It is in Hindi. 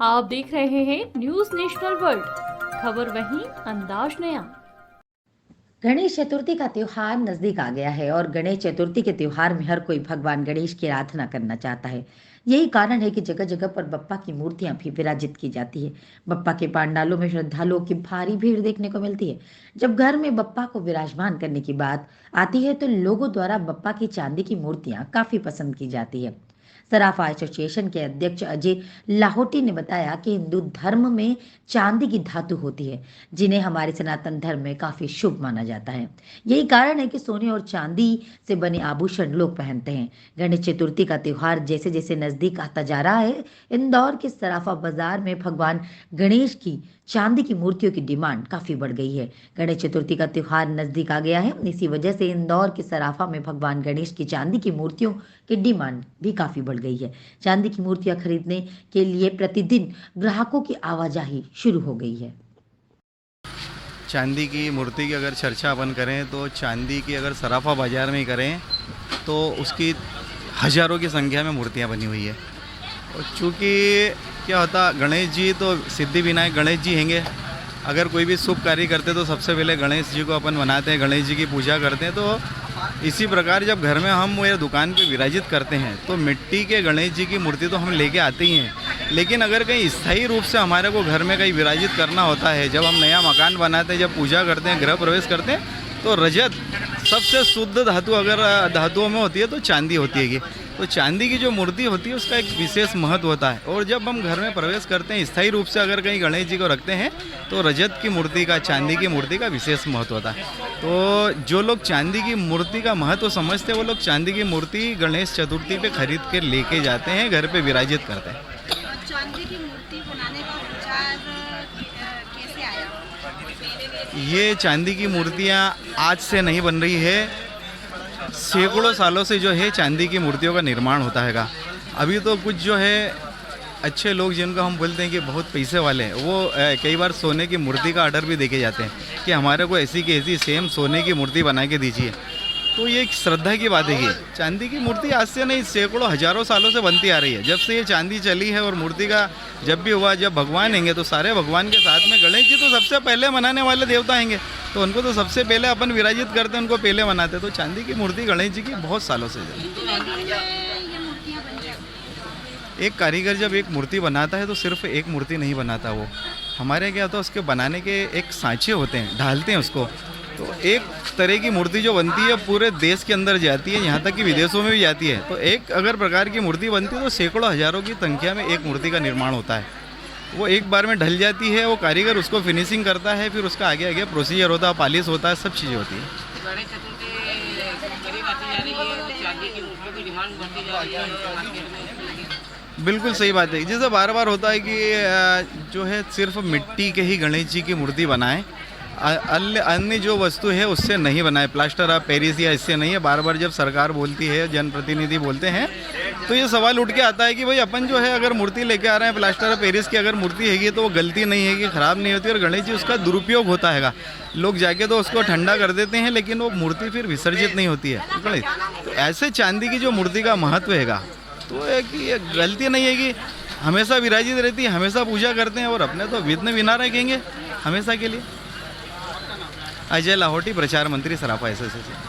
आप देख रहे हैं न्यूज नेशनल वर्ल्ड, खबर वहीं अंदाज नया। गणेश चतुर्थी का त्योहार नजदीक आ गया है और गणेश चतुर्थी के त्योहार में हर कोई भगवान गणेश की आराधना करना चाहता है। यही कारण है कि जगह जगह पर बप्पा की मूर्तियां भी विराजित की जाती है। बप्पा के पंडालों में श्रद्धालुओं की भारी भीड़ देखने को मिलती है। जब घर में बप्पा को विराजमान करने की बात आती है तो लोगों द्वारा बप्पा की चांदी की मूर्तियां काफी पसंद की जाती है। सराफा एसोसिएशन के अध्यक्ष अजय लाहोटी ने बताया कि हिंदू धर्म में चांदी की धातु होती है, जिन्हें हमारे सनातन धर्म में काफी शुभ माना जाता है। यही कारण है कि सोने और चांदी से बने आभूषण लोग पहनते हैं। गणेश चतुर्थी का त्योहार जैसे जैसे नजदीक आता जा रहा है, इंदौर के सराफा बाजार में भगवान गणेश की चांदी की मूर्तियों की डिमांड काफी बढ़ गई है। गणेश चतुर्थी का त्योहार नजदीक आ गया है, इसी वजह से इंदौर के सराफा में भगवान गणेश की चांदी की मूर्तियों की डिमांड भी काफी बढ़ गई है। चांदी की मूर्तियां खरीदने के लिए प्रतिदिन ग्राहकों की आवाजाही शुरू हो गई है। चांदी की मूर्ति की अगर चर्चा अपन करें तो चांदी की अगर सराफा बाज़ार में ही करें तो उसकी हज़ारों की संख्या में मूर्तियां बनी हुई है। और चूँकि क्या होता, गणेश जी तो सिद्धि विनायक गणेश जी हैंगे। अगर कोई भी शुभ कार्य करते तो सबसे पहले गणेश जी को अपन मनाते हैं, गणेश जी की पूजा करते हैं। तो इसी प्रकार जब घर में हम वो दुकान पे विराजित करते हैं तो मिट्टी के गणेश जी की मूर्ति तो हम लेके आते ही हैं, लेकिन अगर कहीं स्थायी रूप से हमारे को घर में कहीं विराजित करना होता है, जब हम नया मकान बनाते हैं, जब पूजा करते हैं, गृह प्रवेश करते हैं, तो रजत सबसे शुद्ध धातु अगर धातुओं में होती है तो चांदी होती है। तो चांदी की जो मूर्ति होती है उसका एक विशेष महत्व होता है। और जब हम घर में प्रवेश करते हैं, स्थायी रूप से अगर कहीं गणेश जी को रखते हैं तो रजत की मूर्ति का, चांदी की मूर्ति का विशेष महत्व होता है। तो जो लोग चांदी की मूर्ति का महत्व समझते हैं वो लोग चांदी की मूर्ति गणेश चतुर्थी पे खरीद के लेके जाते हैं, घर पे विराजित करते हैं। चांदी की मूर्ति बनाने का विचार कैसे आया? ये चांदी की मूर्तियाँ आज से नहीं बन रही है, सैकड़ों सालों से जो है चांदी की मूर्तियों का निर्माण होता हैगा। अभी तो कुछ जो है अच्छे लोग जिनको हम बोलते हैं कि बहुत पैसे वाले हैं, वो कई बार सोने की मूर्ति का ऑर्डर भी देके जाते हैं कि हमारे को ऐसी की ऐसी सेम सोने की मूर्ति बना के दीजिए। तो ये एक श्रद्धा की बात है कि चांदी की मूर्ति आज से नहीं, सैकड़ों हजारों सालों से बनती आ रही है। जब से ये चांदी चली है और मूर्ति का जब भी हुआ, जब भगवान हैंगे तो सारे भगवान के साथ में गणेश जी तो सबसे पहले मनाने वाले देवता हैंगे, तो उनको तो सबसे पहले अपन विराजित करते हैं, उनको पहले मनाते। तो चांदी की मूर्ति गणेश जी की बहुत सालों से एक कारीगर जब एक मूर्ति बनाता है तो सिर्फ एक मूर्ति नहीं बनाता वो। हमारे क्या होता है, उसके बनाने के एक सांचे होते हैं, ढालते हैं उसको। तो एक तरह की मूर्ति जो बनती है पूरे देश के अंदर जाती है, यहाँ तक कि विदेशों में भी जाती है। तो एक अगर प्रकार की मूर्ति बनती है तो सैकड़ों हजारों की संख्या में एक मूर्ति का निर्माण होता है। वो एक बार में ढल जाती है, वो कारीगर उसको फिनिशिंग करता है, फिर उसका आगे आगे प्रोसीजर होता है, पॉलिश होता है, सब चीज़ें होती है। गणेश चतुर्थी करीब आती जा रही है, चांदी की मूर्तियों की डिमांड बढ़ती जा रही है मार्केट में। बिल्कुल सही बात है। जैसे बार बार होता है कि जो है सिर्फ मिट्टी के ही गणेश जी की मूर्ति बनाएं, अन्य जो वस्तु है उससे नहीं बनाए, प्लास्टर ऑफ पेरिस या इससे नहीं है। बार बार जब सरकार बोलती है, जनप्रतिनिधि बोलते हैं, तो ये सवाल उठ के आता है कि भाई अपन जो है अगर मूर्ति लेके आ रहे हैं प्लास्टर ऑफ पेरिस की अगर मूर्ति हैगी तो वो गलती नहीं है कि ख़राब नहीं होती, और गणेश जी उसका दुरुपयोग होता हैगा। लोग जाके तो उसको ठंडा कर देते हैं, लेकिन वो मूर्ति फिर विसर्जित नहीं होती है गणेश। तो ऐसे चांदी की जो मूर्ति का महत्व हैगा, तो ये गलती नहीं है कि हमेशा विराजित रहती है, हमेशा पूजा करते हैं, और अपने तो विघ्न विनायक रखेंगे हमेशा के लिए। अजय लाहोटी, प्रचार मंत्री, सराफा एसोसिएशन।